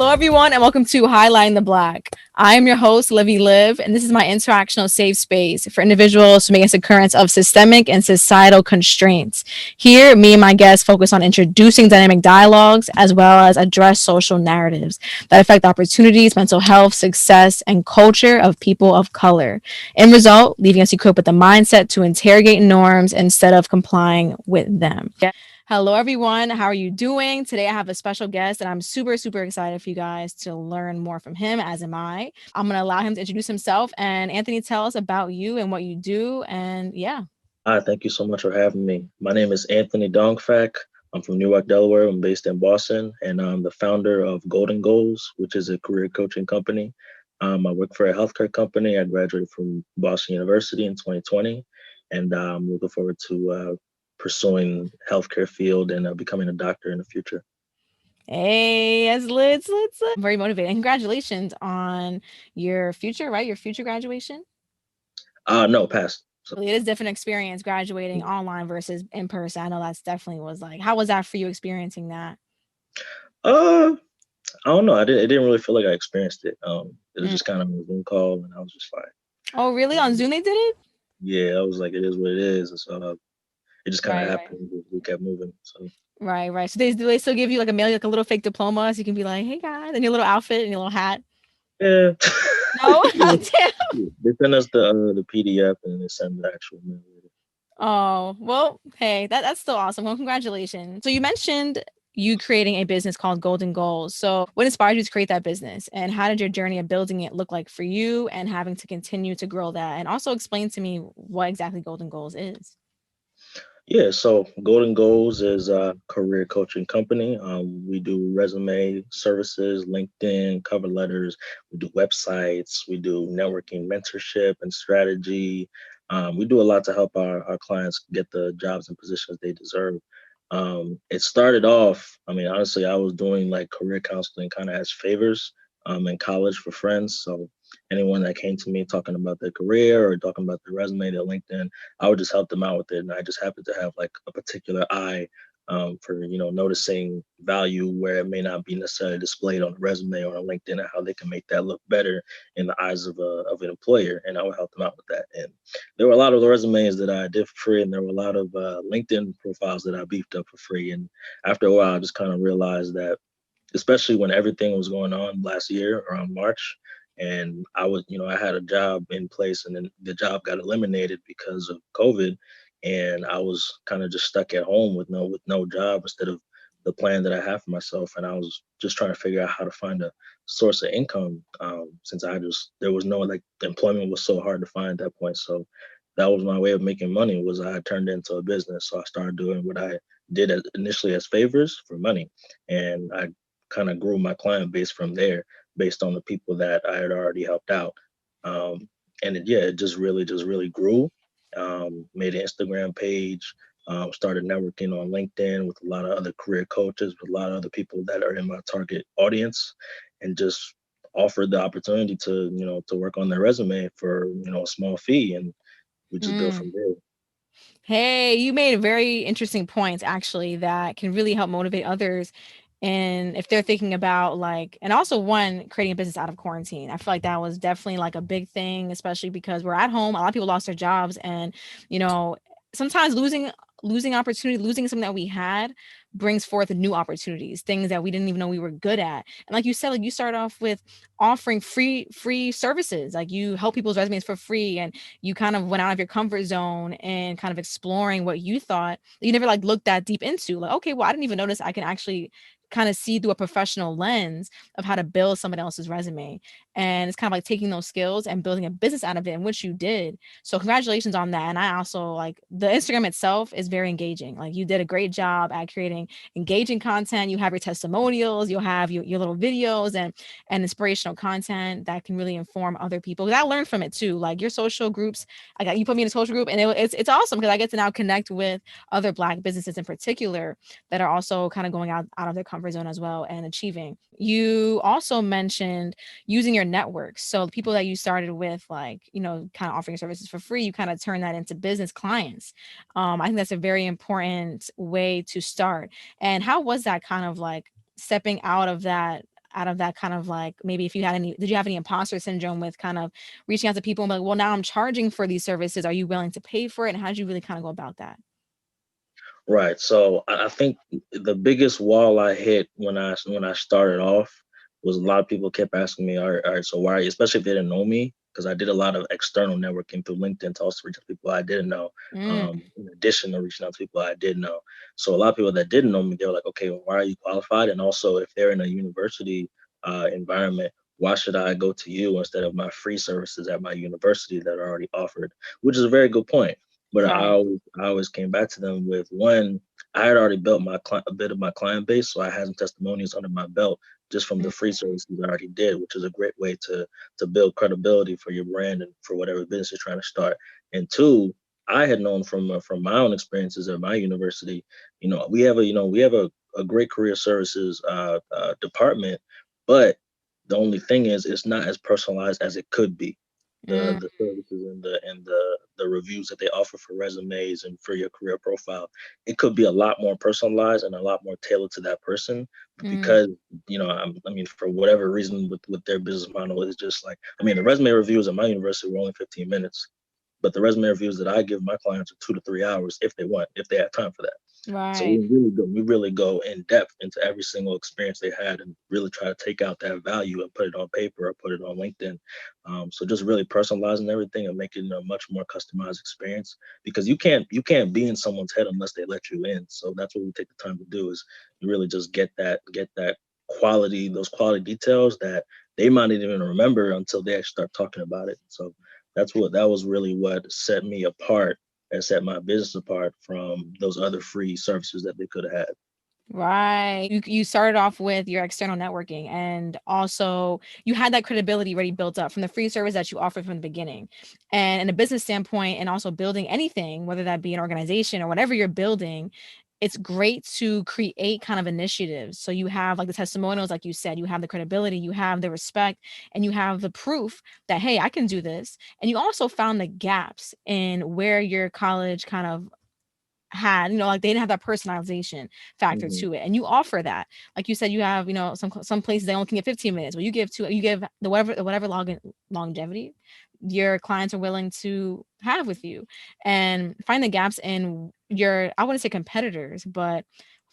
Hello, everyone, and welcome to Highlighting the Black. I am your host, Livy Li, and this is my interactional safe space for individuals to make a occurrence of systemic and societal constraints. Here, me and my guests focus on introducing dynamic dialogues as well as address social narratives that affect opportunities, mental health, success, and culture of people of color. In result, leaving us equipped with the mindset to interrogate norms instead of complying with them. Hello, everyone. How are you doing? Today, I have a special guest, and I'm super excited for you guys to learn more from him, as am I. I'm going to allow him to introduce himself. And Anthony, tell us about you and what you do. And yeah. Hi, thank you so much for having me. My name is Anthony Dongfack. I'm from Newark, Delaware. I'm based in Boston, and I'm the founder of Golden Goals, which is a career coaching company. I work for a healthcare company. I graduated from Boston University in 2020, and I'm looking forward to pursuing healthcare field and becoming a doctor in the future. Hey, that's lit, lit, lit. Very motivating. Congratulations on your future, right? Your future graduation. No, past. So, It is a different experience graduating online versus in person. I know that's definitely was like, how was that for you experiencing that? uh, I don't know. It didn't really feel like I experienced it. It was Mm. just kind of a Zoom call, and I was just fine. Oh, really? On Zoom they did it? Yeah, I was like, it is what it is. And so it just kind of Right, right. happened. We kept moving. So Right. So do they still give you like a mail, like a little fake diploma, so you can be like, "Hey guys," and your little outfit and your little hat? yeah, No, yeah. damn. Yeah. They send us the PDF and they send the actual mail. Oh well, hey, that's still awesome. Well, congratulations. So you mentioned you creating a business called Golden Goals. So what inspired you to create that business, and how did your journey of building it look like for you, and having to continue to grow that, and also explain to me what exactly Golden Goals is. Yeah, so Golden Goals is a career coaching company. We do resume services, LinkedIn, cover letters. We do websites. We do networking, mentorship, and strategy. We do a lot to help our clients get the jobs and positions they deserve. It started off, I mean, honestly, I was doing like career counseling kind of as favors in college for friends. So anyone that came to me talking about their career or talking about their resume, their LinkedIn, I would just help them out with it. And I just happened to have like a particular eye for noticing value where it may not be necessarily displayed on a resume or on LinkedIn, and how they can make that look better in the eyes of an employer. And I would help them out with that. And there were a lot of the resumes that I did for free, and there were a lot of LinkedIn profiles that I beefed up for free. And after a while, I just kind of realized that, especially when everything was going on last year around March, and I was, I had a job in place, and then the job got eliminated because of COVID, and I was kind of just stuck at home with no job instead of the plan that I had for myself, and I was just trying to figure out how to find a source of income, since there was no, like, employment was so hard to find at that point. So that was my way of making money, was I turned it into a business. So I started doing what I did initially as favors for money, and I kind of grew my client base from there based on the people that I had already helped out. And it just really grew. Made an Instagram page, started networking on LinkedIn with a lot of other career coaches, with a lot of other people that are in my target audience, and just offered the opportunity to, to work on their resume for, a small fee. And we just built Mm. from there. Hey, you made very interesting points actually that can really help motivate others. And if they're thinking about like, and also one, creating a business out of quarantine. I feel like that was definitely like a big thing, especially because we're at home. A lot of people lost their jobs, and you know, sometimes losing opportunity, losing something that we had brings forth new opportunities, things that we didn't even know we were good at. And like you said, like you started off with offering free services, like you help people's resumes for free, and you kind of went out of your comfort zone and kind of exploring what you thought you never like looked that deep into. Like, okay, well, I didn't even notice I can actually kind of see through a professional lens of how to build someone else's resume. And it's kind of like taking those skills and building a business out of it, in which you did. So congratulations on that. And I also like the Instagram itself is very engaging. Like you did a great job at creating engaging content. You have your testimonials, you'll have your little videos and inspirational content that can really inform other people. Because I learned from it too. Like your social groups, I got you put me in a social group, and it's awesome because I get to now connect with other Black businesses in particular that are also kind of going out of their comfort zone as well and achieving. You also mentioned using your networks. So the people that you started with, like, kind of offering your services for free, you kind of turn that into business clients. I think that's a very important way to start. And how was that kind of like stepping out of that? out of that kind of like, maybe if you had any, did you have any imposter syndrome with kind of reaching out to people and be like, well, now I'm charging for these services. Are you willing to pay for it? And how did you really kind of go about that? Right. So I think the biggest wall I hit when I started off was a lot of people kept asking me, all right, so why are you, especially if they didn't know me, because I did a lot of external networking through LinkedIn to also reach out to people I didn't know, Mm, in addition to reaching out to people I did know. So a lot of people that didn't know me, they were like, okay, well, why are you qualified? And also, if they're in a university environment, why should I go to you instead of my free services at my university that are already offered? Which is a very good point. But right. I always came back to them with one. I had already built a bit of my client base, so I had some testimonials under my belt just from the Mm, free services I already did, which is a great way to build credibility for your brand and for whatever business you're trying to start. And two, I had known from my own experiences at my university, we have a great career services department, but the only thing is it's not as personalized as it could be. mm, The services and the reviews that they offer for resumes and for your career profile, it could be a lot more personalized and a lot more tailored to that person. But mm, because I mean, for whatever reason with their business model, it's just like, I mean, the resume reviews at my university were only 15 minutes, but the resume reviews that I give my clients are 2 to 3 hours if they want, if they have time for that. So right. we really go in depth into every single experience they had and really try to take out that value and put it on paper or put it on LinkedIn. So just really personalizing everything and making it a much more customized experience, because you can't be in someone's head unless they let you in. So that's what we take the time to do, is really just get that quality, those quality details that they might not even remember until they actually start talking about it. So that was really what set me apart and set my business apart from those other free services that they could have had. Right. You started off with your external networking, and also you had that credibility already built up from the free service that you offered from the beginning. And in a business standpoint, and also building anything, whether that be an organization or whatever you're building, it's great to create kind of initiatives. So you have like the testimonials, like you said, you have the credibility, you have the respect, and you have the proof that, hey, I can do this. And you also found the gaps in where your college kind of had, like they didn't have that personalization factor Hmm. to it. And you offer that. Like you said, you have, some places they only can get 15 minutes. Well, you give the whatever longevity your clients are willing to have with you, and find the gaps in your, I wouldn't say competitors, but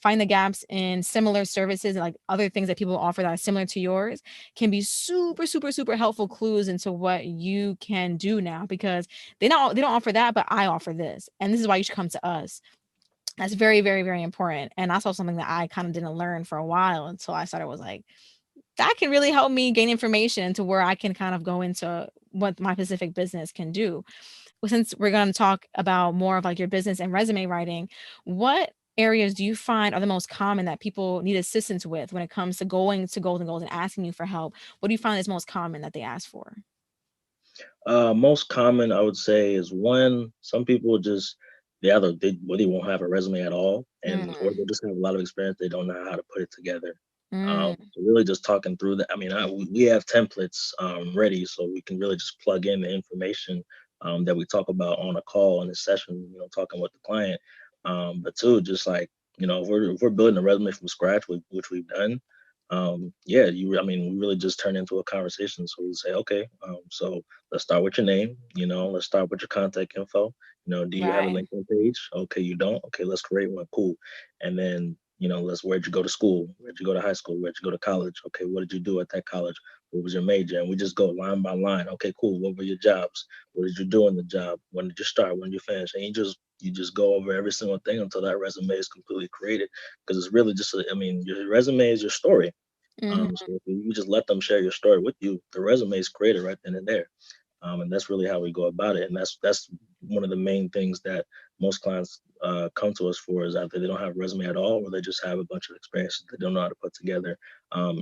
find the gaps in similar services and like other things that people offer that are similar to yours, can be super, super, super helpful clues into what you can do now, because they don't offer that, but I offer this. And this is why you should come to us. That's very, very, very important. And that's also something that I kind of didn't learn for a while until I started, was like, that can really help me gain information to where I can kind of go into what my specific business can do. Well, since we're going to talk about more of like your business and resume writing, what areas do you find are the most common that people need assistance with when it comes to going to Golden Goals and asking you for help? What do you find is most common that they ask for? Most common, I would say, is one. Some people just they really won't have a resume at all, and or Mm, they just have a lot of experience. They don't know how to put it together. mm, So really, just talking through that. I mean, we have templates ready, so we can really just plug in the information that we talk about on a call in a session. Talking with the client. But two, just like, if we're building a resume from scratch, which we've done. Yeah, I mean, we really just turn into a conversation. So we say, okay, so let's start with your name. Let's start with your contact info. Do you have a right. LinkedIn page? Okay, you don't. Okay, let's create one. Cool. And then, where'd you go to school? Where'd you go to high school? Where'd you go to college? Okay, what did you do at that college? What was your major? And we just go line by line. Okay, cool. What were your jobs? What did you do in the job? When did you start? When did you finish? And you just go over every single thing until that resume is completely created. Because it's really just, I mean, your resume is your story. Mhm. So if you just let them share your story with you, the resume is created right then and there. And that's really how we go about it. And that's one of the main things that most clients come to us for, is either they don't have a resume at all, or they just have a bunch of experiences they don't know how to put together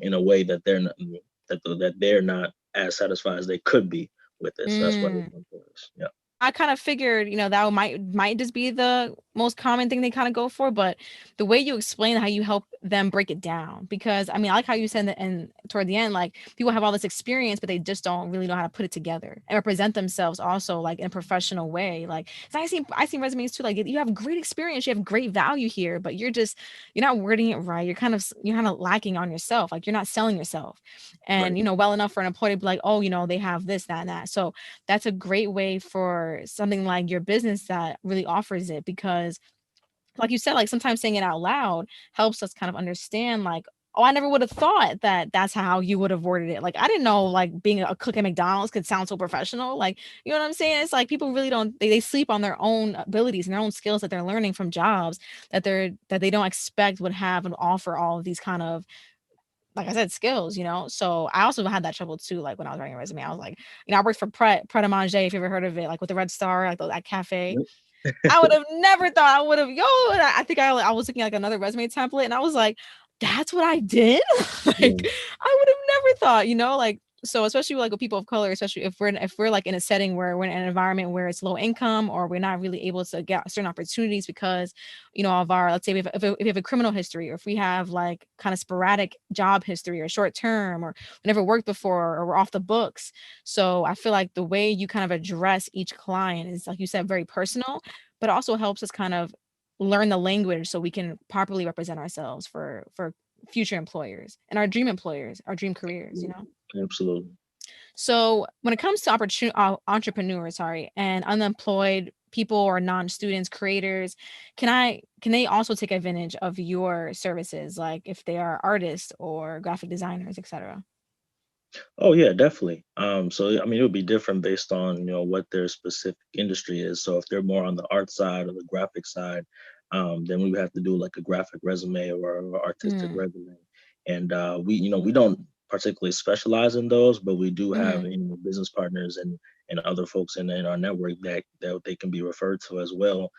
in a way that they're not as satisfied as they could be with it. So that's why they Mm. come to us. Yeah. I kind of figured, that might just be the most common thing they kind of go for, but the way you explain how you help them break it down, because I mean, I like how you said that, and toward the end, like people have all this experience, but they just don't really know how to put it together and represent themselves also like in a professional way. Like, 'cause I seen resumes too, like you have great experience, you have great value here, but you're not wording it right. You're kind of lacking on yourself. Like you're not selling yourself, Right. and well enough for an employee to be like, oh, they have this, that, and that. So that's a great way for something like your business that really offers it, because like you said, like sometimes saying it out loud helps us kind of understand, like, oh, I never would have thought that that's how you would have worded it. Like I didn't know like being a cook at McDonald's could sound so professional. Like, you know what I'm saying? It's like people really don't, they sleep on their own abilities and their own skills that they're learning from jobs that they don't expect would have and offer all of these kind of, like I said, skills, So I also had that trouble too. Like when I was writing a resume, I was like, I worked for Pret a Manger, if you ever heard of it, like with the red star, like that cafe. Yep. I would have never thought I would have, and I think I was looking at like another resume template and I was like, that's what I did. Yeah. Like I would have never thought, like, so especially like with people of color, especially if we're like in a setting where we're in an environment where it's low income, or we're not really able to get certain opportunities because of our, let's say, if we have a criminal history, or if we have like kind of sporadic job history or short term, or we never worked before, or we're off the books. So I feel like the way you kind of address each client is, like you said, very personal, but also helps us kind of learn the language so we can properly represent ourselves for future employers and our dream employers, our dream careers. Absolutely. So when it comes to entrepreneurs, sorry, and unemployed people or non-students, creators, can they also take advantage of your services, like if they are artists or graphic designers, etc.? Oh yeah, definitely. So I mean, it would be different based on what their specific industry is. So if they're more on the art side or the graphic side, then we would have to do like a graphic resume or artistic Mm, resume. And we don't particularly specialize in those, but we do have mm, business partners and other folks in our network that they can be referred to as well.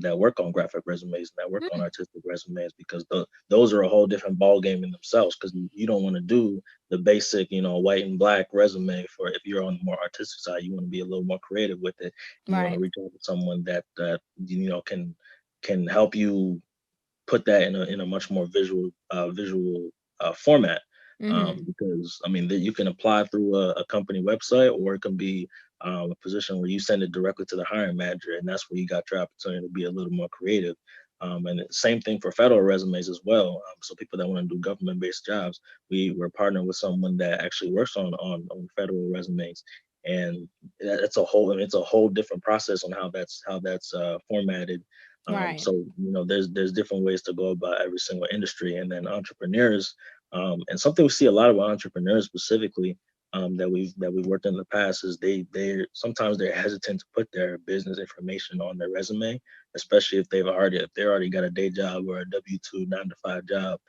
That work on graphic resumes and that work on mm, artistic resumes, because those are a whole different ball game in themselves. Because you don't want to do the basic, white and black resume. For if you're on the more artistic side, you want to be a little more creative with it. You want to right. reach out to someone that can help you put that in a much more visual format. Mm-hmm. Because I mean, you can apply through a company website, or it can be a position where you send it directly to the hiring manager, and that's where you got your opportunity to be a little more creative. And the same thing for federal resumes as well. So people that want to do government-based jobs, we're partnering with someone that actually works on federal resumes, and it's a whole different process on how that's formatted. Right. So there's different ways to go about every single industry, and then entrepreneurs, and something we see a lot of entrepreneurs specifically, that we've worked in the past, is sometimes they're hesitant to put their business information on their resume, especially if they already got a day job or a W-2 9 to 5 job.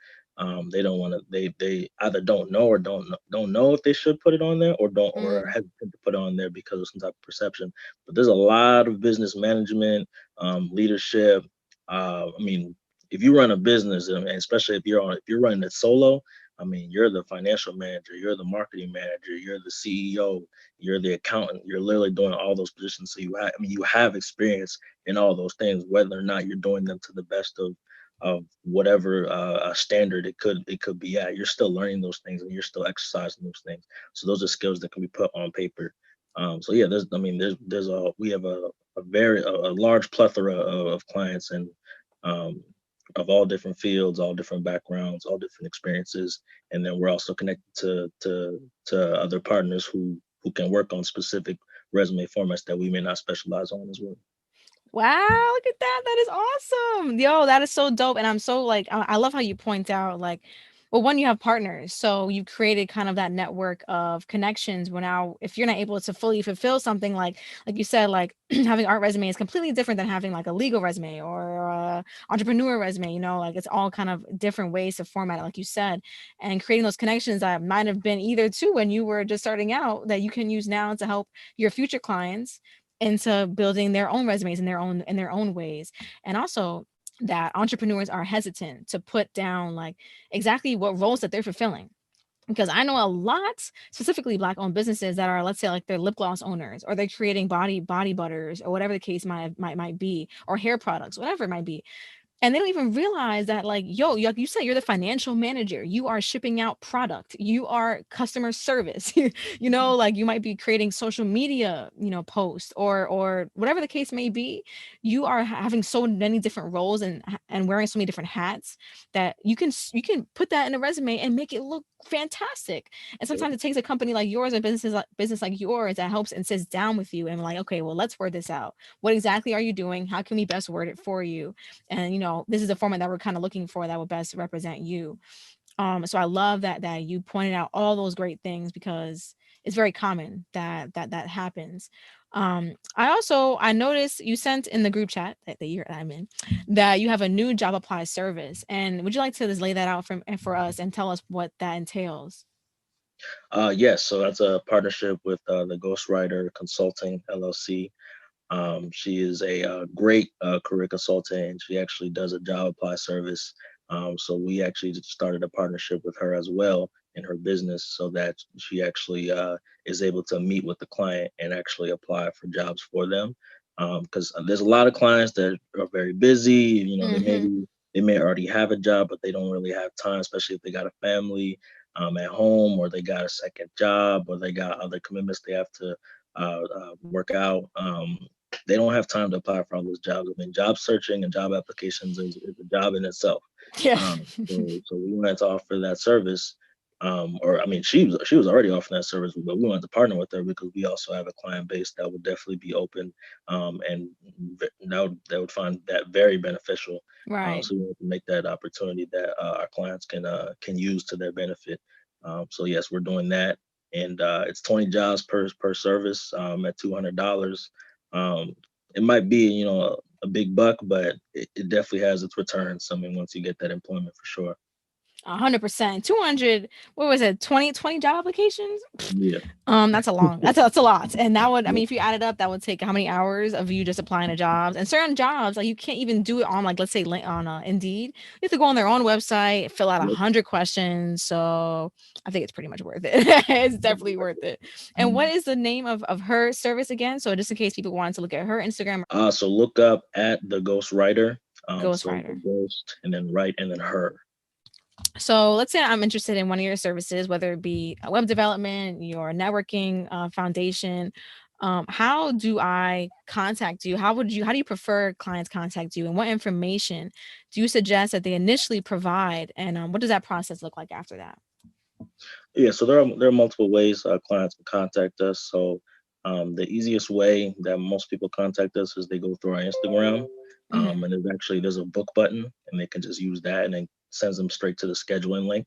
They don't want to. They either don't know or don't know if they should put it on there, or are Mm, hesitant to put it on there because of some type of perception. But there's a lot of business management, leadership. I mean, if you run a business, and especially if you're running it solo, I mean, you're the financial manager, you're the marketing manager, you're the CEO, you're the accountant. You're literally doing all those positions. So you have experience in all those things, whether or not you're doing them to the best of whatever standard it could be at. You're still learning those things, and you're still exercising those things. So those are skills that can be put on paper. So yeah, we have a large plethora of clients, and um, of all different fields, all different backgrounds, all different experiences, and then we're also connected to other partners who can work on specific resume formats that we may not specialize on as well. wow, look at that. That is awesome. Yo, that is so dope. And I'm so like, I love how you point out, like, well, one, you have partners. So you've created kind of that network of connections where now if you're not able to fully fulfill something, like you said, like having art resume is completely different than having like a legal resume or entrepreneur resume, like it's all kind of different ways to format it, like you said, and creating those connections that might have been either too when you were just starting out that you can use now to help your future clients into building their own resumes in their own ways. And also that entrepreneurs are hesitant to put down like exactly what roles that they're fulfilling. because I know a lot, specifically Black owned businesses that are, let's say, like they're lip gloss owners, or they're creating body butters, or whatever the case might be, or hair products, whatever it might be, and they don't even realize that, like, yo, like you said, you're the financial manager, you are shipping out product, you are customer service. You know, like you might be creating social media, posts, or whatever the case may be. You are having so many different roles, and wearing so many different hats, that you can put that in a resume and make it look fantastic. And Yep. sometimes it takes a company like yours, a business like yours, that helps and sits down with you and like, okay, well, let's word this out. What exactly are you doing? How can we best word it for you? And this is the format that we're kind of looking for that would best represent you. So I love that you pointed out all those great things, because it's very common that happens. I noticed you sent in the group chat that the year I'm in, that you have a new job apply service. And would you like to just lay that out for us and tell us what that entails? Yes, so that's a partnership with the Ghostwriter Consulting LLC. She is a great career consultant, and she actually does a job apply service. So we actually just started a partnership with her as well in her business, so that she actually is able to meet with the client and actually apply for jobs for them. Because there's a lot of clients that are very busy. Mm-hmm. They may already have a job, but they don't really have time, especially if they got a family at home, or they got a second job, or they got other commitments they have to work out. They don't have time to apply for all those jobs. I mean, job searching and job applications is a job in itself. Yeah. So we wanted to offer that service. Or I mean, she was already offering that service, but we wanted to partner with her because we also have a client base that would definitely be open, and that would find that very beneficial. Right. So we wanted to make that opportunity that our clients can use to their benefit. So yes, we're doing that, and it's 20 jobs per service, at $200. Um, it might be, a big buck, but it definitely has its returns. I mean, once you get that employment, for sure. 100%. 200, what was it? 20 job applications? Yeah. That's a lot. And that would, I Yeah. mean, if you add it up, that would take how many hours of you just applying to jobs? And certain jobs, like you can't even do it on, like, let's say on Indeed. You have to go on their own website, fill out a Yep. hundred questions. So I think it's pretty much worth it. It's definitely worth it. And what Mhm. is the name of her service again? So just in case people wanted to look at her Instagram. So look up at the Ghost Writer. So the Ghostwriter. ghost and then write and then her. So let's say I'm interested in one of your services, whether it be web development, your networking foundation. How do I contact you? How do you prefer clients contact you? And what information do you suggest that they initially provide? And what does that process look like after that? Yeah, so there are multiple ways clients can contact us. So the easiest way that most people contact us is they go through our Instagram, Hmm. and there's a book button, and they can just use that, and it sends them straight to the scheduling link.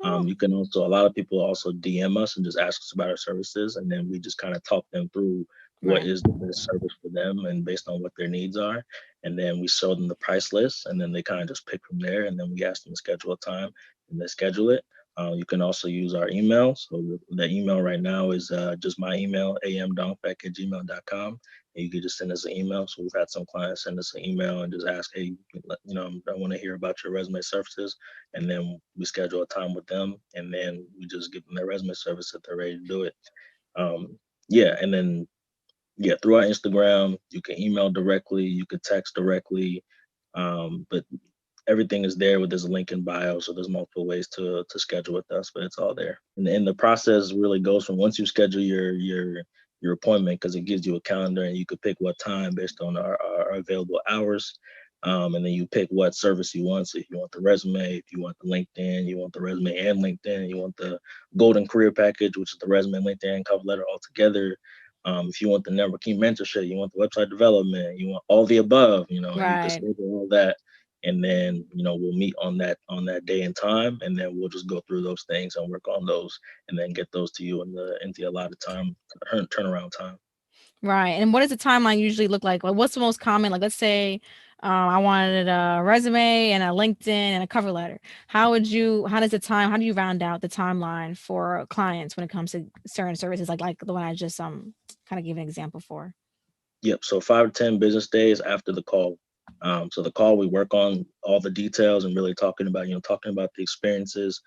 Oh, You can also A lot of people also DM us and just ask us about our services, and then we just kind of talk them through what right. is the best service for them and based on what their needs are, and then we show them the price list, and then they kind of just pick from there, and then we ask them to schedule a time, and they schedule it. You can also use our email. So the email right now is just my email, amdongfack@gmail.com. And you can just send us an email. So we've had some clients send us an email and just ask, hey, I want to hear about your resume services. And then we schedule a time with them. And then we just give them their resume service if they're ready to do it. Um, yeah. And then, yeah, through our Instagram, you can email directly, you could text directly. But everything is there with this link in bio. So there's multiple ways to schedule with us, but it's all there. And the process really goes from once you schedule your appointment, because it gives you a calendar and you could pick what time based on our available hours. And then you pick what service you want. So if you want the resume, if you want the LinkedIn, you want the resume and LinkedIn, you want the golden career package, which is the resume, LinkedIn, cover letter all together. If you want the networking mentorship, you want the website development, you want all the above, and you can Right. schedule all that, and then we'll meet on that day and time, and then we'll just go through those things and work on those, and then get those to you in the allotted time, turnaround time. Right. And what does the timeline usually look like? Like, what's the most common? Like, let's say I wanted a resume and a LinkedIn and a cover letter. How do you round out the timeline for clients when it comes to certain services, like the one I just kind of gave an example for? Yep. So 5 to 10 business days after the call. So the call, we work on all the details and really talking about the experiences,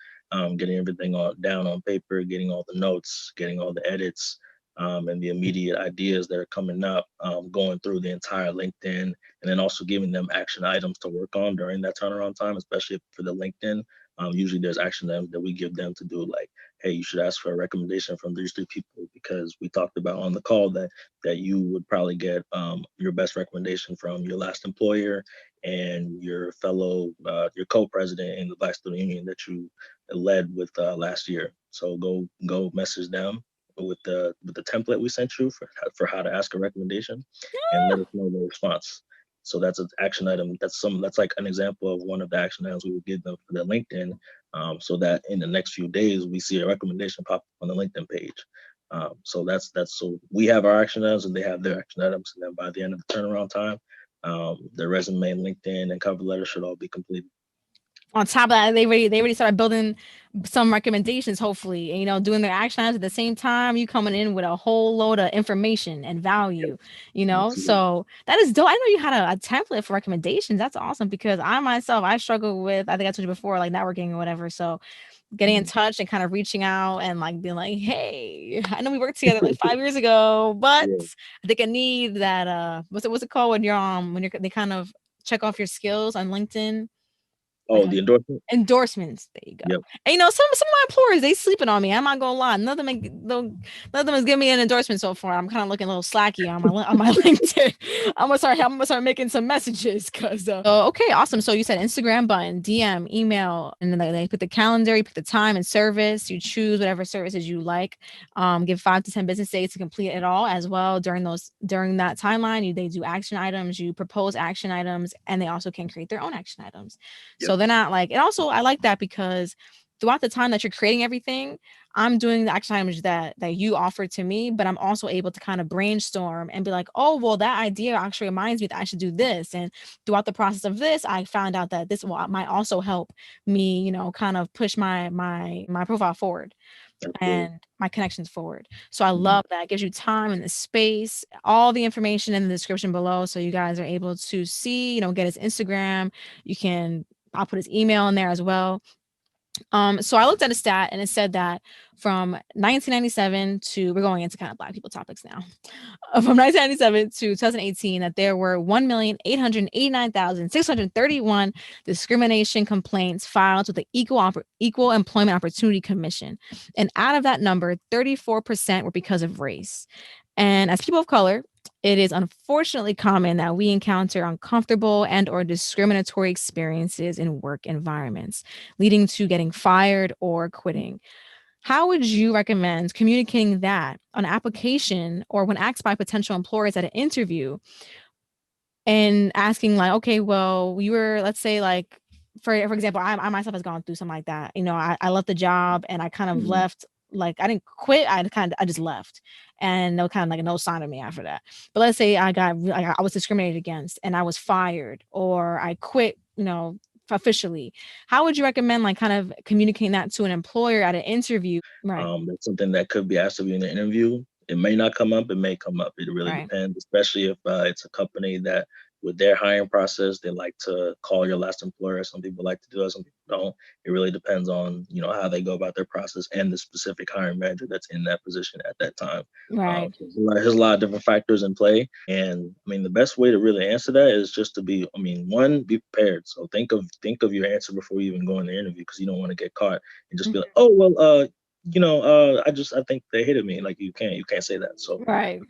getting everything down on paper, getting all the notes, getting all the edits, and the immediate ideas that are coming up, going through the entire LinkedIn, and then also giving them action items to work on during that turnaround time, especially for the LinkedIn. Usually there's action items that we give them to do, like, hey, you should ask for a recommendation from these three people because we talked about on the call that you would probably get your best recommendation from your last employer and your fellow your co-president in the Black Student Union that you led with last year. So go message them with the template we sent you for how to ask a recommendation, and let us know the response. So that's an action item. That's like an example of one of the action items we would give them for their LinkedIn, so that in the next few days we see a recommendation pop up on the LinkedIn page. So that's so we have our action items and they have their action items, and then by the end of the turnaround time, their resume, LinkedIn, and cover letter should all be completed. On top of that, they already started building some recommendations, hopefully, and doing their action items at the same time. You coming in with a whole load of information and Yep, value, absolutely. So that is dope. I know you had a template for recommendations. That's awesome because I myself I struggle with, I think I told you before, like networking or whatever. So getting in Mhm. touch and kind of reaching out and like being like, hey, I know we worked together like 5 years ago, but Yeah. I think I need that what's it called when you're they kind of check off your skills on LinkedIn, like Oh, the endorsement. endorsements. There you go. Yep. And some of my employers, they sleeping on me. I'm not gonna lie. None of them has given me an endorsement so far. I'm kind of looking a little slacky on my LinkedIn. I'm gonna start making some messages because okay, awesome. So you said Instagram button, DM, email, and then they put the calendar, you pick the time and service, you choose whatever services you like. Give 5 to 10 business days to complete it all as well. During that timeline, they do action items, you propose action items, and they also can create their own action items. Yep. So they're not like, and also I like that because throughout the time that you're creating everything, I'm doing the action items that you offered to me, but I'm also able to kind of brainstorm and be like, oh, well, that idea actually reminds me that I should do this. And throughout the process of this, I found out that this might also help me, kind of push my profile forward Absolutely. and my connections forward. So I Mhm. love that. It gives you time and the space, all the information in the description below. So you guys are able to see, get his Instagram. You can, I'll put his email in there as well. So I looked at a stat and it said that from 1997 to, we're going into kind of Black people topics now, from 1997 to 2018, that there were 1,889,631 discrimination complaints filed with the Equal Employment Opportunity Commission. And out of that number, 34% were because of race. And as people of color, it is unfortunately common that we encounter uncomfortable and or discriminatory experiences in work environments, leading to getting fired or quitting. How would you recommend communicating that on application or when asked by potential employers at an interview and asking like, okay, well, we were, let's say like, for example, I myself has gone through something like that. I left the job and I kind of Mhm. left, like I didn't quit. I just left, and no kind of like no sign of me after that. But let's say I was discriminated against and I was fired or I quit, officially. How would you recommend like kind of communicating that to an employer at an interview? Right. That's something that could be asked of you in the interview. It may not come up. It may come up. It really Right. depends, especially if it's a company that, with their hiring process, they like to call your last employer. Some people like to do that. Some people don't. It really depends on how they go about their process and the specific hiring manager that's in that position at that time. Right. There's a lot of different factors in play, and I mean the best way to really answer that is just to be. I mean, one, be prepared. So think of your answer before you even go in the interview because you don't want to get caught and just be like, oh well, I think they hated me. Like you can't say that. So Right.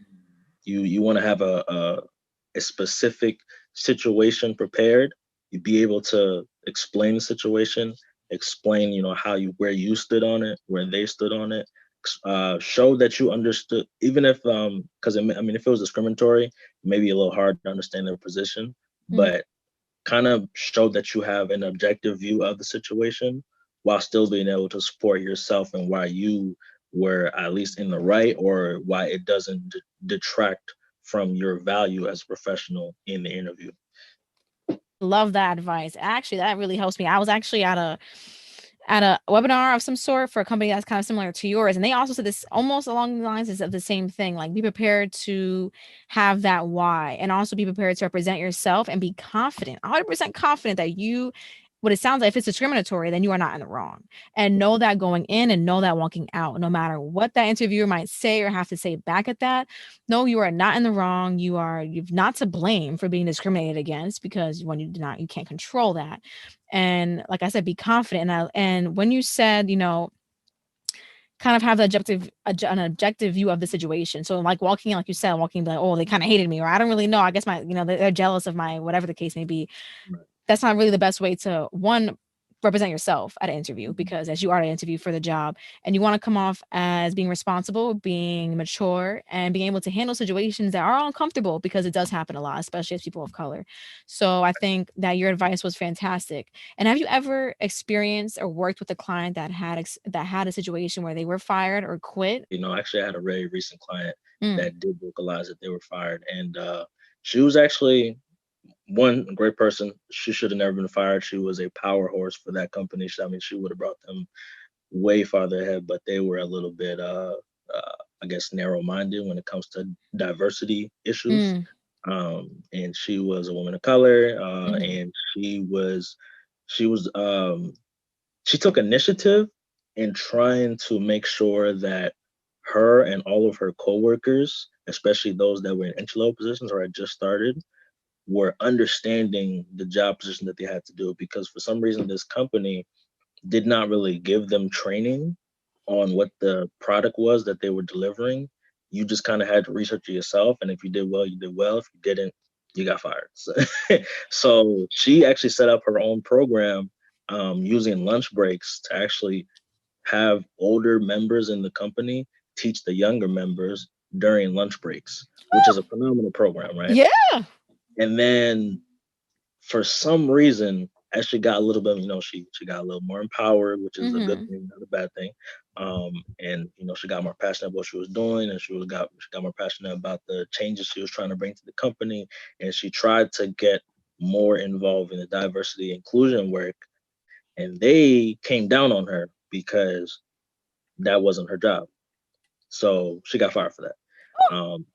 you want to have a specific situation prepared. You be able to explain the situation, explain how you where you stood on it, where they stood on it. Show that you understood, even if because I mean if it was discriminatory, it may be a little hard to understand their position, Mhm. but kind of show that you have an objective view of the situation while still being able to support yourself and why you were at least in the right, or why it doesn't detract from your value as a professional in the interview. Love that advice. Actually, that really helps me. I was actually at a webinar of some sort for a company that's kind of similar to yours, and they also said this almost along the lines of the same thing. Like, be prepared to have that why, and also be prepared to represent yourself and be confident, 100% confident that you what it sounds like, if it's discriminatory, then you are not in the wrong. And know that going in and know that walking out, no matter what that interviewer might say or have to say back at that, no, you are not in the wrong. You've not to blame for being discriminated against, because when you do not, you can't control that. And like I said, be confident. And when you said, kind of have the an objective view of the situation. So like walking in, like you said, walking like, oh, they kind of hated me, or I don't really know. I guess they're jealous of my whatever the case may be. Right. That's not really the best way to, one, represent yourself at an interview, Mhm. because as you are at an interview for the job, and you want to come off as being responsible, being mature, and being able to handle situations that are uncomfortable, because it does happen a lot, especially as people of color. So I think that your advice was fantastic. And have you ever experienced or worked with a client that that had a situation where they were fired or quit? Actually, I had a very recent client Mm, that did vocalize that they were fired, and she was actually one great person. She should have never been fired. She was a power horse for that company. I mean, she would have brought them way farther ahead, but they were a little bit, I guess, narrow-minded when it comes to diversity issues. mm, And she was a woman of color, mhm. and she was she took initiative in trying to make sure that her and all of her coworkers, especially those that were in entry level positions or had just started, were understanding the job position that they had to do. Because for some reason, this company did not really give them training on what the product was that they were delivering. You just kind of had to research it yourself, and if you did well, you did well. If you didn't, you got fired. So, so she actually set up her own program, using lunch breaks to actually have older members in the company teach the younger members during lunch breaks, which is a phenomenal program, right? Yeah. And then for some reason, as she got a little bit, she got a little more empowered, which is a good Mhm. thing, not a bad thing. And she got more passionate about what she was doing, and she got more passionate about the changes she was trying to bring to the company, and she tried to get more involved in the diversity inclusion work, and they came down on her because that wasn't her job. So she got fired for that.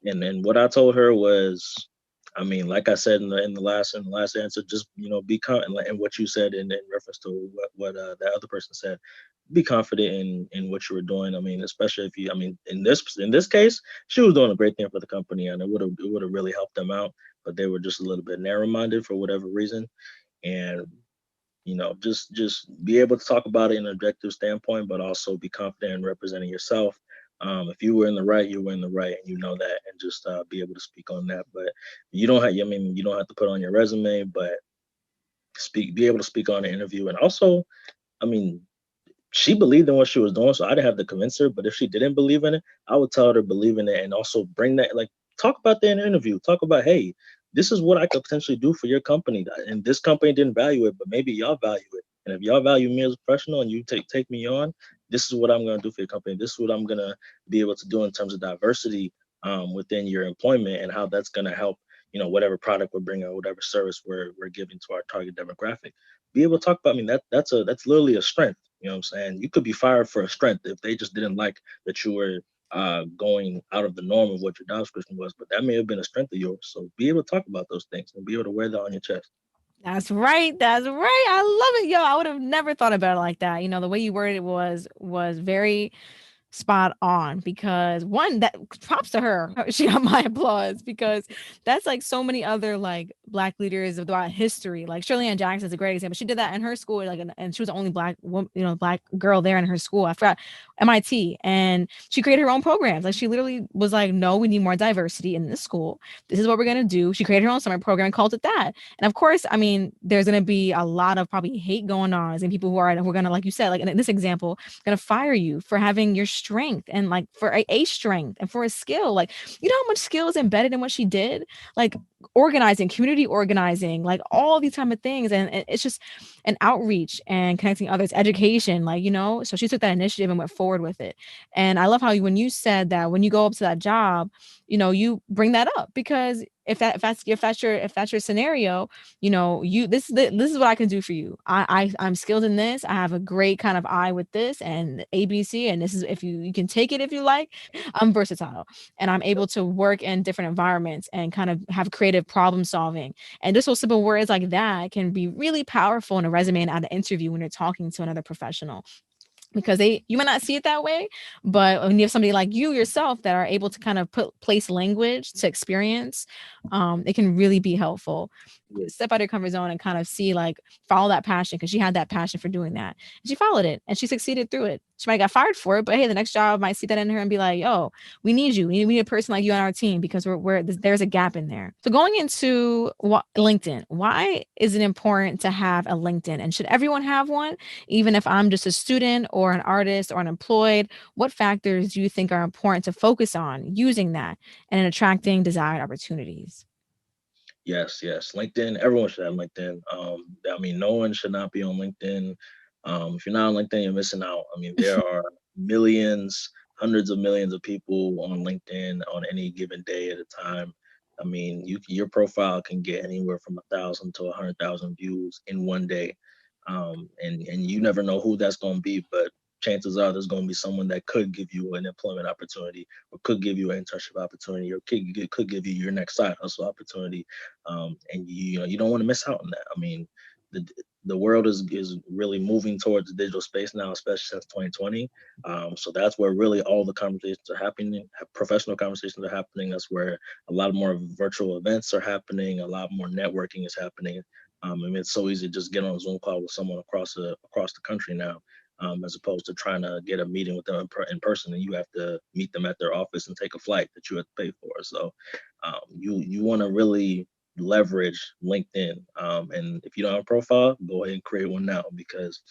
And then what I told her was, I mean, like I said in the last answer, just be confident, and what you said in reference to what that other person said, be confident in what you were doing. I mean, especially if you, I mean, in this case, she was doing a great thing for the company, and it would have really helped them out, but they were just a little bit narrow minded for whatever reason, and just be able to talk about it in an objective standpoint, but also be confident in representing yourself. If you were in the right, you were in the right, and you know that, and just be able to speak on that. But you don't have, I mean, you don't have to put on your resume, but be able to speak on an interview, and also, I mean, she believed in what she was doing, so I didn't have to convince her. But if she didn't believe in it, I would tell her to believe in it, and also bring that, like, talk about that in an interview. Talk about, hey, this is what I could potentially do for your company, and this company didn't value it, but maybe y'all value it. And if y'all value me as a professional and you take me on, this is what I'm gonna do for your company. This is what I'm gonna be able to do in terms of diversity, within your employment, and how that's gonna help. Whatever product we're bringing, or whatever service we're giving to our target demographic. Be able to talk about. I mean, that's literally a strength. You know what I'm saying? You could be fired for a strength if they just didn't like that you were going out of the norm of what your job description was, but that may have been a strength of yours. So be able to talk about those things and be able to wear that on your chest. That's right. That's right. I love it. Yo, I would have never thought about it like that. The way you worded it was very spot on, because one, that props to her. She got my applause, because that's like so many other like black leaders throughout history. Like Shirley Ann Jackson is a great example. She did that in her school, like, and she was the only black woman, black girl there in her school. I forgot, MIT, and she created her own programs. Like she literally was like, "No, we need more diversity in this school. This is what we're gonna do." She created her own summer program and called it that. And of course, I mean, there's gonna be a lot of probably hate going on, and people who are gonna, like you said, like in this example, gonna fire you for having your strength, and like for a strength and for a skill. Like, how much skill is embedded in what she did? Like organizing, community organizing, like all these type of things. And it's just an outreach and connecting others, education, like, so she took that initiative and went forward with it. And I love how when you said that when you go up to that job, you bring that up, because if that's your scenario, this is what I can do for you. I'm skilled in this. I have a great kind of eye with this and ABC, and this is, if you can take it if you like. I'm versatile, and I'm able to work in different environments and kind of have creative problem solving. And just so simple words like that can be really powerful in a resume and at an interview when you're talking to another professional, because you might not see it that way, but when you have somebody like you yourself that are able to kind of put place language to experience, it can really be helpful. Yeah. Step out of your comfort zone and kind of see, like, follow that passion, because she had that passion for doing that. And she followed it and she succeeded through it. She might got fired for it, but hey, the next job might see that in her and be like, "Oh, we need you. We need a person like you on our team because there's a gap in there." So going into LinkedIn, why is it important to have a LinkedIn, and should everyone have one, even if I'm just a student or an artist or unemployed? What factors do you think are important to focus on using that and in attracting desired opportunities? Yes, yes. LinkedIn, everyone should have LinkedIn. I mean, no one should not be on LinkedIn. If you're not on LinkedIn, you're missing out. I mean, there are millions, hundreds of millions of people on LinkedIn on any given day at a time. I mean, your profile can get anywhere from 1,000 to 100,000 views in one day, and you never know who that's going to be. But chances are there's going to be someone that could give you an employment opportunity, or could give you an internship opportunity, or could give you your next side hustle opportunity, and you don't want to miss out on that. I mean, the the world is really moving towards the digital space now, especially since 2020. So that's where really all the conversations are happening. Professional conversations are happening. That's where a lot more virtual events are happening. A lot more networking is happening. I mean, it's so easy to just get on a Zoom call with someone across the country now. As opposed to trying to get a meeting with them in person, and you have to meet them at their office and take a flight that you have to pay for. So you want to really leverage LinkedIn. And if you don't have a profile, go ahead and create one now, because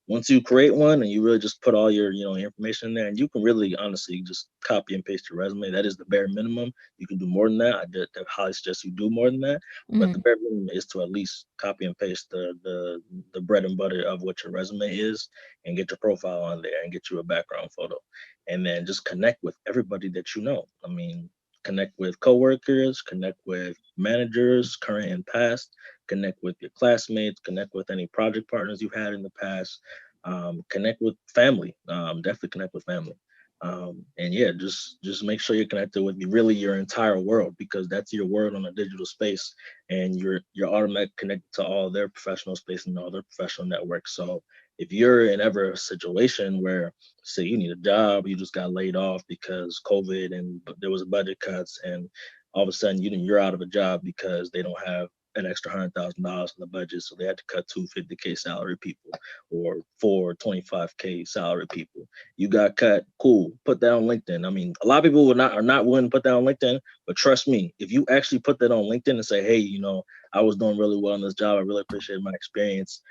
once you create one and you really just put all your information in there, and you can really honestly just copy and paste your resume. That is the bare minimum. You can do more than that. I highly suggest you do more than that. But the Mhm. bare minimum is to at least copy and paste the bread and butter of what your resume is, and get your profile on there and get you a background photo, and then just connect with everybody that you know. I mean, connect with coworkers, connect with managers, current and past, connect with your classmates, connect with any project partners you've had in the past, connect with family, definitely connect with family. And yeah, just make sure you're connected with really your entire world, because that's your world on a digital space, and you're automatically connected to all their professional space and all their professional networks. So if you're in ever a situation where, say, you need a job, you just got laid off because COVID and there was budget cuts, and all of a sudden you're out of a job because they don't have an extra $100,000 in the budget, so they had to cut 250K salary people, or 425K salary people. You got cut, cool. Put that on LinkedIn. I mean, a lot of people are not willing to put that on LinkedIn, but trust me, if you actually put that on LinkedIn and say, hey, I was doing really well in this job. I really appreciate my experience.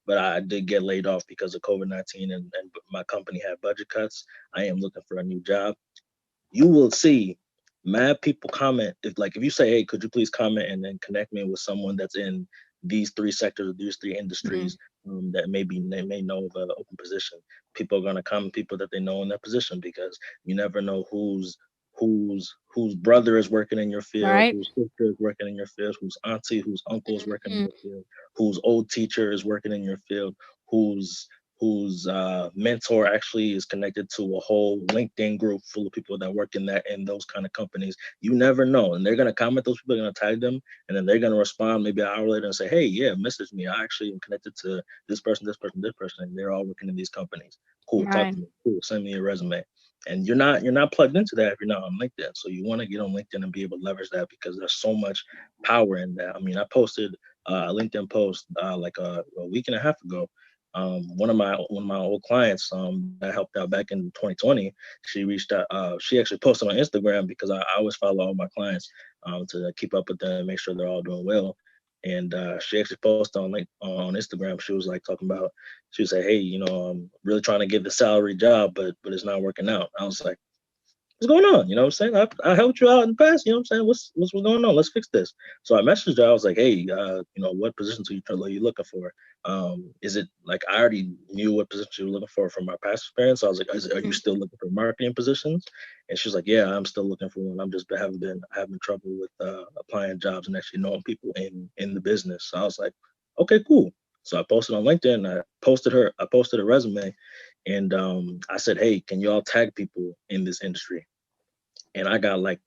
But I did get laid off because of COVID-19, and my company had budget cuts. I am looking for a new job. You will see mad people comment. If you say, hey, could you please comment and then connect me with someone that's in these three sectors, these three Mhm. industries, that they may know of an open position. People are gonna comment people that they know in that position, because you never know whose brother is working in your field, Right? whose sister is working in your field, whose auntie, whose uncle is working in Mhm. your field, whose old teacher is working in your field, whose mentor actually is connected to a whole LinkedIn group full of people that work in those kind of companies. You never know, and they're gonna comment. Those people are gonna tag them, and then they're gonna respond maybe an hour later and say, "Hey, yeah, message me. I actually am connected to this person, this person, this person, and they're all working in these companies. Cool, talk Right. to me. Cool, send me your resume." And you're not plugged into that if you're not on LinkedIn. So you want to get on LinkedIn and be able to leverage that, because there's so much power in that. I mean, I posted a LinkedIn post like a week and a half ago. One of my old clients that I helped out back in 2020. She reached out. She actually posted on Instagram, because I always follow all my clients to keep up with them and make sure they're all doing well. And she actually posted on Instagram. She was like talking about. She was like, "Hey, I'm really trying to get the salary job, but it's not working out." I was like, what's going on? You know what I'm saying? I helped you out in the past. You know what I'm saying? What's going on? Let's fix this. So I messaged her. I was like, hey, what positions are you looking for? Is it like I already knew what positions you were looking for from my past experience? So I was like, are you Mm. still looking for marketing positions? And she was like, yeah, I'm still looking for one. I'm just haven't been having trouble with applying jobs and actually knowing people in the business. So I was like, okay, cool. So I posted on LinkedIn. I posted a resume, and I said, hey, can you all tag people in this industry? And I got like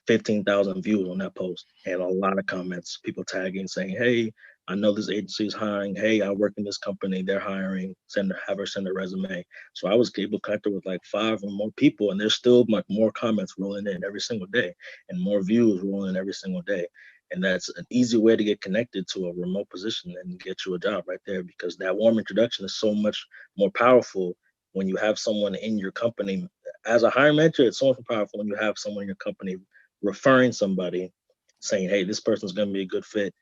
15,000 views on that post and a lot of comments, people tagging saying, hey, I know this agency is hiring. Hey, I work in this company. They're hiring. Have her send a resume. So I was able to connect with like five or more people, and there's still like more comments rolling in every single day and more views rolling in every single day. And that's an easy way to get connected to a remote position and get you a job right there, because that warm introduction is so much more powerful when you have someone in your company. As a hiring manager, it's so much more powerful when you have someone in your company referring somebody, saying, "Hey, this person's going to be a good fit.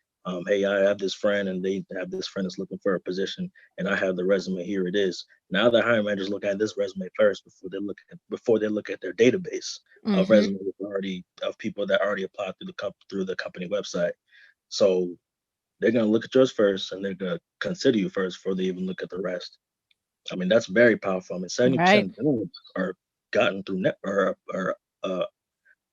Hey, I have this friend, and they have this friend that's looking for a position, and I have the resume. Here it is." Now the hiring managers look at this resume first before they look at their database of Mm-hmm. resumes already of people that already applied through the company website. So they're going to look at yours first, and they're going to consider you first before they even look at the rest. I mean, that's very powerful. I mean, Right. 70% of jobs are gotten through net or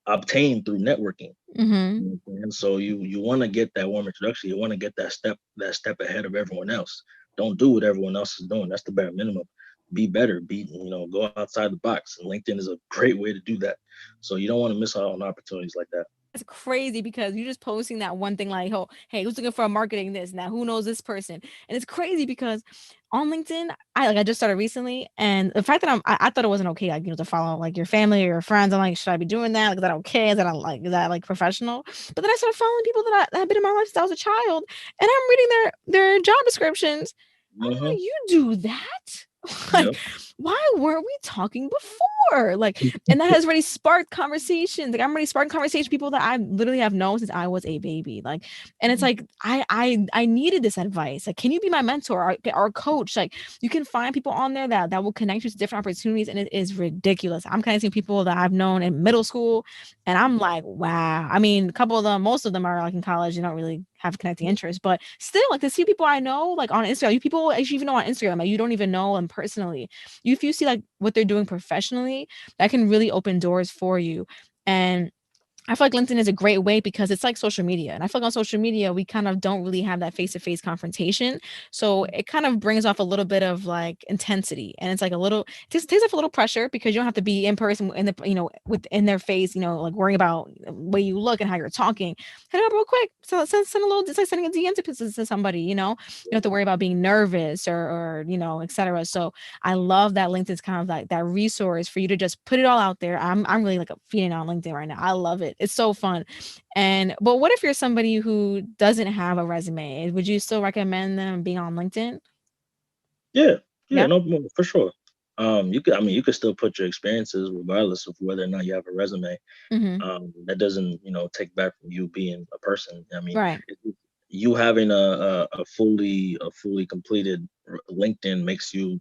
obtained through networking. Mm-hmm. And so you want to get that warm introduction. You want to get that step ahead of everyone else. Don't do what everyone else is doing. That's the bare minimum. Be better. Go outside the box. And LinkedIn is a great way to do that. So you don't want to miss out on opportunities like that. It's crazy because you're just posting that one thing like, oh, hey, who's looking for a marketing this? Now, who knows this person? And it's crazy because on LinkedIn, I just started recently, and the fact that I thought it wasn't okay, like to follow like your family or your friends. I'm like, should I be doing that? Like, is that okay? Is that like professional? But then I started following people that have been in my life since I was a child, and I'm reading their job descriptions. I'm Hmm. like, you do that? Yeah. Like, why weren't we talking before? Like, and that has already sparked conversations. Like I'm already sparking conversation with people that I literally have known since I was a baby. Like, and it's like I needed this advice. Like, can you be my mentor or coach? Like, you can find people on there that will connect you to different opportunities, and it is ridiculous. I'm connecting people that I've known in middle school, and I'm like, wow. I mean, a couple of them, most of them are like in college. You don't really have connecting interests, but still, like to see people I know, like on Instagram, you people actually even know on Instagram, like you don't even know them personally. If you see like what they're doing professionally, that can really open doors for you. And I feel like LinkedIn is a great way because it's like social media. And I feel like on social media, we kind of don't really have that face to face confrontation. So it kind of brings off a little bit of like intensity. And it's like a little, it just takes off a little pressure because you don't have to be in person in the, within their face, like worrying about the way you look and how you're talking. Hit it up real quick. So send a little, it's like sending a DM to somebody, you don't have to worry about being nervous or et cetera. So I love that LinkedIn is kind of like that resource for you to just put it all out there. I'm really like a feeding on LinkedIn right now. I love it. It's so fun. And but what if you're somebody who doesn't have a resume? Would you still recommend them being on LinkedIn? Yeah. Yeah. Yeah. No, for sure. You could still put your experiences regardless of whether or not you have a resume. Mm-hmm. That doesn't take back from you being a person. I mean, Right. you having a fully completed LinkedIn makes you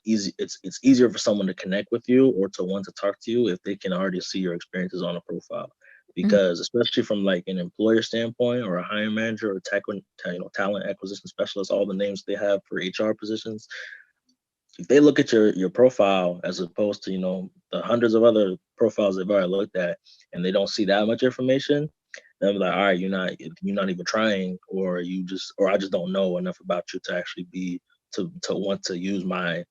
easy. It's easier for someone to connect with you or to want to talk to you if they can already see your experiences on a profile. Mm-hmm. Because especially from like an employer standpoint or a hiring manager or talent acquisition specialist, all the names they have for HR positions, if they look at your profile as opposed to the hundreds of other profiles they've already looked at, and they don't see that much information, they'll be like, all right, you're not even trying, or I just don't know enough about you to actually be to want to use my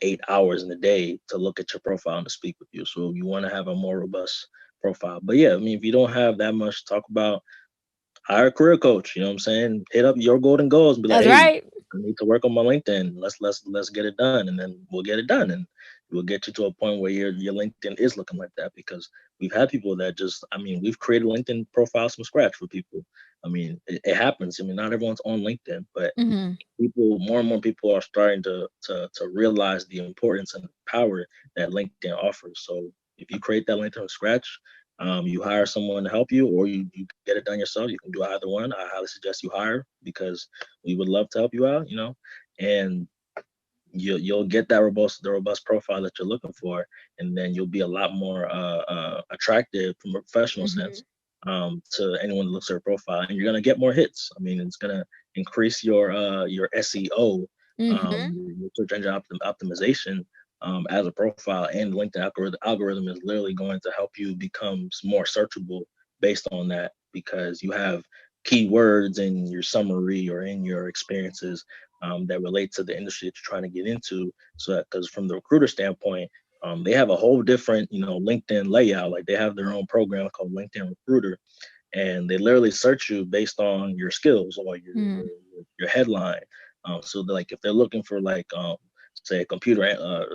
8 hours in the day to look at your profile and to speak with you. So you want to have a more robust profile. But yeah, I mean, if you don't have that much to talk about, hire a career coach. You know what I'm saying? Hit up your golden goals and be like, That's hey, right. I need to work on my LinkedIn. Let's get it done, and then we'll get it done, and we'll get you to a point where your LinkedIn is looking like that. Because we've had people that just, I mean, we've created LinkedIn profiles from scratch for people. I mean, it happens. I mean, not everyone's on LinkedIn, but Mm-hmm. more and more people are starting to realize the importance and power that LinkedIn offers. So if you create that LinkedIn from scratch, you hire someone to help you, or you get it done yourself. You can do either one. I highly suggest you hire, because we would love to help you out. And you'll get that robust profile that you're looking for, and then you'll be a lot more attractive from a professional Mhm. sense to anyone that looks at your profile, and you're gonna get more hits. I mean, it's gonna increase your SEO, Mhm. your search engine optimization as a profile, and the LinkedIn algorithm is literally going to help you become more searchable based on that because you have keywords in your summary or in your experiences that relate to the industry that you're trying to get into. So that because from the recruiter standpoint, they have a whole different, LinkedIn layout. Like they have their own program called LinkedIn Recruiter, and they literally search you based on your skills or Mhm. your headline. So like if they're looking for like say a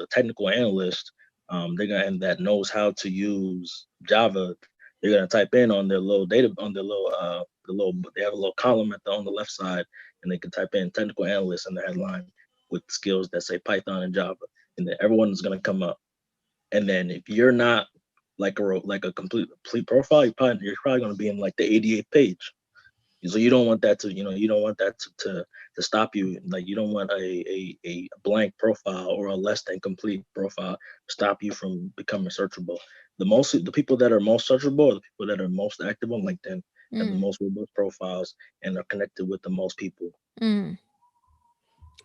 a technical analyst, they're gonna and that knows how to use Java. They're gonna type in on their little data on their little they have a little column on the left side, and they can type in technical analyst in the headline with skills that say Python and Java, and then everyone is gonna come up. And then if you're not like a complete profile, you're probably going to be in like the 88th page. So you don't want that to you don't want that to stop you. Like you don't want a blank profile or a less than complete profile stop you from becoming searchable. The people that are most searchable are the people that are most active on LinkedIn, have the Mm. most robust profiles, and are connected with the most people. Mm.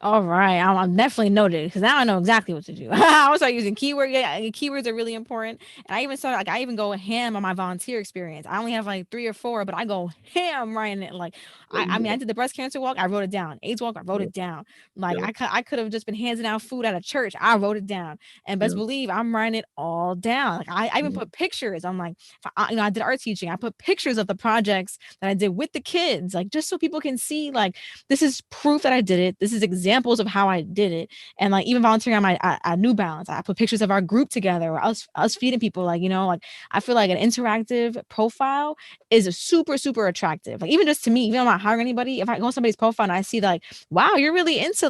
All right, I'm definitely noted because now I know exactly what to do. I was start using keywords. Yeah, keywords are really important. And I even started like I even go ham on my volunteer experience. I only have like 3 or 4, but I go ham writing it. Like There I you mean, I go. did the breast cancer walk. I wrote it down. AIDS walk. I wrote Yep. it down. Like Yep. I could have just been handing out food at a church. I wrote it down. And best Yep. believe I'm writing it all down. Like I even Mhm. put pictures. I'm like, I did art teaching. I put pictures of the projects that I did with the kids, like just so people can see like this is proof that I did it. This is examples of how I did it. And like even volunteering on my at New Balance, I put pictures of our group together, or us feeding people. Like like I feel like an interactive profile is a super attractive. Like even just to me, even if I'm not hiring anybody, if I go on somebody's profile and I see like, wow, you're really into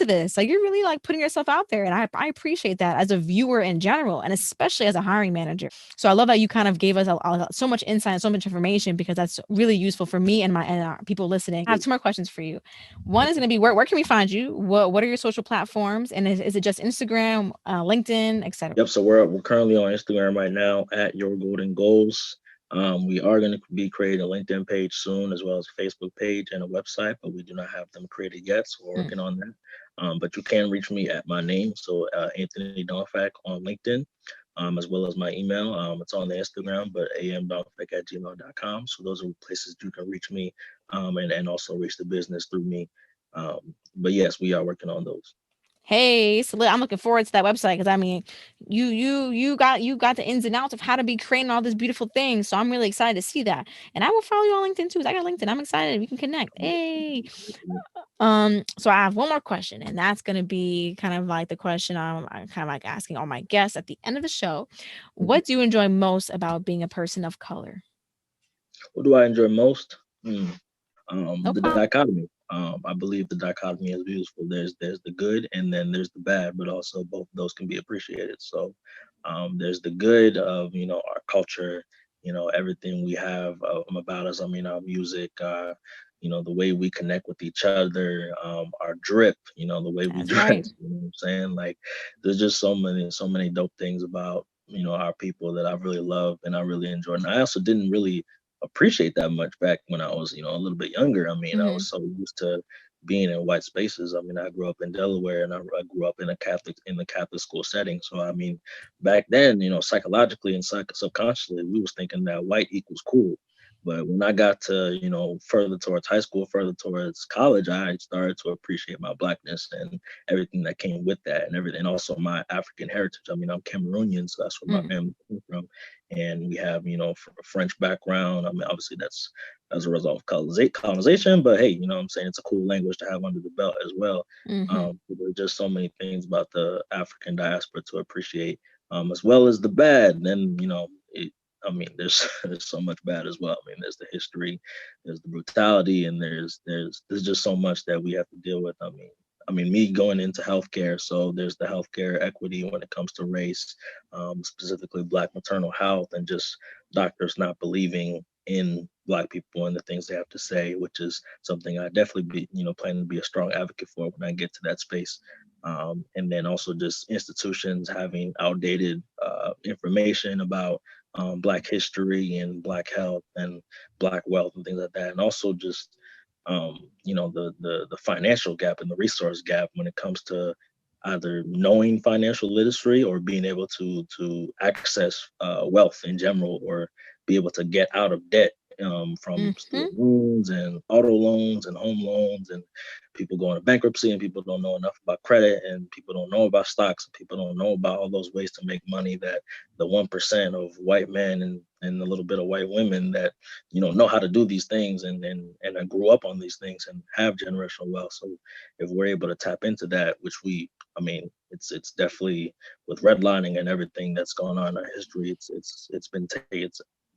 this. Like you're really like putting yourself out there, and I appreciate that as a viewer in general, and especially as a hiring manager. So I love that you kind of gave us so much insight and so much information because that's really useful for me and my and people listening. I have 2 more questions for you. One is going to be where can we find you? What are your social platforms? And is it just Instagram, LinkedIn, etc.? Yep. So we're currently on Instagram right now at Your Golden Goals. We are going to be creating a LinkedIn page soon, as well as a Facebook page and a website, but we do not have them created yet. So we're Mm. working on that. But you can reach me at my name, so Anthony Dongfack on LinkedIn, as well as my email. It's on the Instagram, but amdongfack@gmail.com. So those are places you can reach me and also reach the business through me. But yes, we are working on those. Hey, so I'm looking forward to that website because I mean, you got the ins and outs of how to be creating all these beautiful things. So I'm really excited to see that, and I will follow you on LinkedIn too. 'Cause I got LinkedIn. I'm excited. We can connect. Hey, so I have one more question, and that's gonna be kind of like the question I'm kind of like asking all my guests at the end of the show. What do you enjoy most about being a person of color? What do I enjoy most? No The problem. dichotomy. I believe the dichotomy is beautiful. There's the good and then there's the bad, but also both of those can be appreciated. So there's the good of our culture, everything we have about us. I mean our music, the way we connect with each other, our drip, the way we That's right. dress. You know what I'm saying? Like there's just so many dope things about our people that I really love and I really enjoy. And I also didn't really appreciate that much back when I was, a little bit younger. I mean, I Hmm. was so used to being in white spaces. I mean, I grew up in Delaware and I grew up in the Catholic school setting. So I mean, back then, psychologically and subconsciously, we was thinking that white equals cool. But when I got to, further towards high school, further towards college, I started to appreciate my blackness and everything that came with that and everything. And also my African heritage. I mean, I'm Cameroonian, so that's where my Mm, family came from, and we have a French background. I mean, obviously that's as a result of colonization, but hey, I'm saying it's a cool language to have under the belt as well. hmm. But there's just so many things about the African diaspora to appreciate, as well as the bad. And I mean, there's there's so much bad as well. I mean, there's the history, there's the brutality, and there's just so much that we have to deal with. I mean, me going into healthcare, so there's the healthcare equity when it comes to race, specifically Black maternal health, and just doctors not believing in Black people and the things they have to say, which is something I definitely be, plan to be a strong advocate for when I get to that space. and then also just institutions having outdated information about Black history and Black health and Black wealth and things like that, and also just the financial gap and the resource gap when it comes to either knowing financial literacy or being able to access wealth in general, or be able to get out of debt from Mhm. student loans and auto loans and home loans, and people going to bankruptcy, and people don't know enough about credit, and people don't know about stocks, and people don't know about all those ways to make money that the 1% of white men and a little bit of white women that know how to do these things, and grew up on these things and have generational wealth. So if we're able to tap into that, which it's definitely, with redlining and everything that's gone on in our history, it's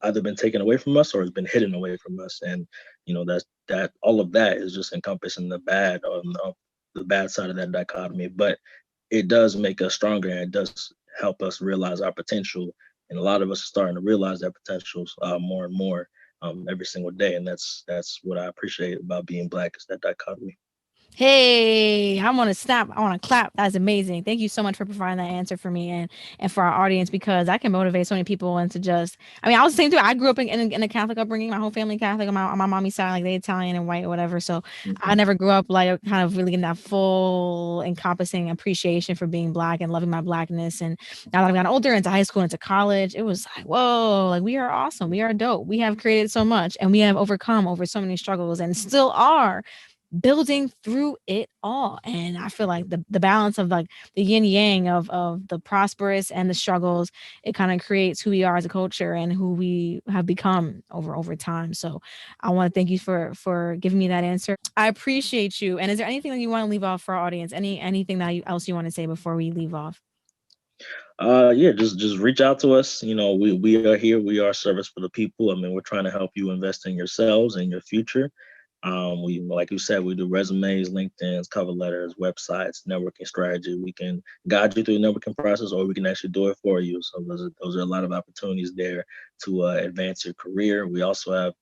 either been taken away from us or it's been hidden away from us. And that all of that is just encompassing the bad on the bad side of that dichotomy. But it does make us stronger, and it does help us realize our potential. And a lot of us are starting to realize that potential more and more every single day. And that's what I appreciate about being Black, is that dichotomy. Hey, I want to snap. I want to clap. That's amazing. Thank you so much for providing that answer for me and for our audience, because I can motivate so many people into just. I mean, I was the same too. I grew up in a Catholic upbringing. My whole family Catholic on my mommy's side, like they Italian and white or whatever. So I Mhm. never grew up like kind of really in that full encompassing appreciation for being Black and loving my Blackness. And now that I've gotten older, into high school, into college, it was like, whoa, like we are awesome. We are dope. We have created so much, and we have overcome over so many struggles and still are building through it all. And I feel like the balance of like the yin yang of the prosperous and the struggles, it kind of creates who we are as a culture and who we have become over time. So I want to thank you for giving me that answer. I appreciate you. And is there anything that you want to leave off for our audience? Anything that else you want to say before we leave off? Yeah, just reach out to us. We are here. We are service for the people. I mean, we're trying to help you invest in yourselves and your future. We, like you said, we do resumes, LinkedIn's, cover letters, websites, networking strategy. We can guide you through the networking process, or we can actually do it for you. So those are a lot of opportunities there to advance your career. We also have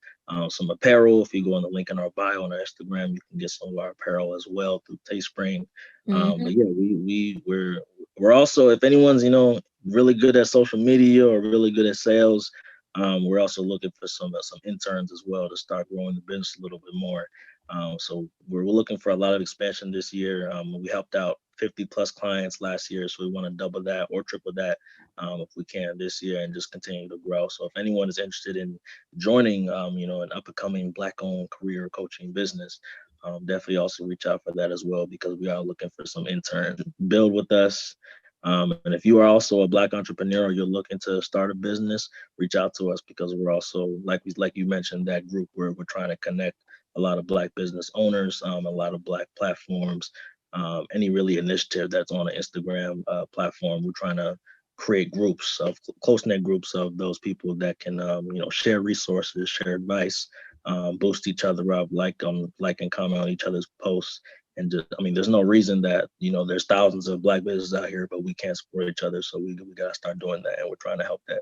some apparel. If you go on the link in our bio on our Instagram, you can get some of our apparel as well through Tayspring. But Hmm. yeah, we're also, if anyone's really good at social media or really good at sales, we're also looking for some interns as well to start growing the business a little bit more. So we're looking for a lot of expansion this year. We helped out 50 plus clients last year, so we want to double that or triple that if we can this year, and just continue to grow. So if anyone is interested in joining, an up and coming Black-owned career coaching business, definitely also reach out for that as well, because we are looking for some interns to build with us. And if you are also a Black entrepreneur, or you're looking to start a business, reach out to us, because we're also, like you mentioned, that group where we're trying to connect a lot of Black business owners, a lot of Black platforms, any really initiative that's on an Instagram platform. We're trying to create groups of close knit groups of those people that can share resources, share advice, boost each other up, like and comment on each other's posts. And just, I mean, there's no reason that there's thousands of Black businesses out here, but we can't support each other. So we gotta start doing that, and we're trying to help that.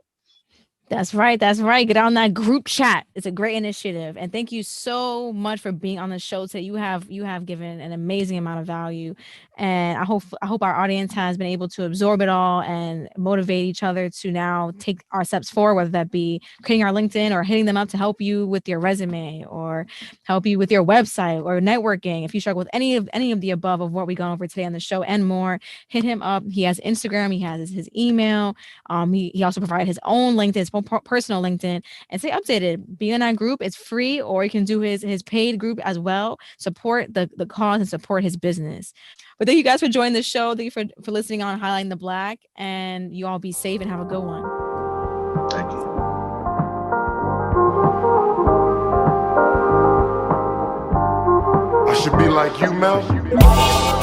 That's right. That's right. Get on that group chat. It's a great initiative. And thank you so much for being on the show today. You have given an amazing amount of value. And I hope our audience has been able to absorb it all and motivate each other to now take our steps forward, whether that be creating our LinkedIn or hitting them up to help you with your resume or help you with your website or networking. If you struggle with any of the above of what we gone over today on the show and more, hit him up. He has Instagram, he has his email. He also provided his own LinkedIn, his own personal LinkedIn, and stay updated. Be in that group. It's free, or you can do his paid group as well. Support the cause and support his business. But thank you guys for joining the show. Thank you for listening on Highlighting the Black. And you all be safe and have a good one. Thank you. I should be like you, Mel.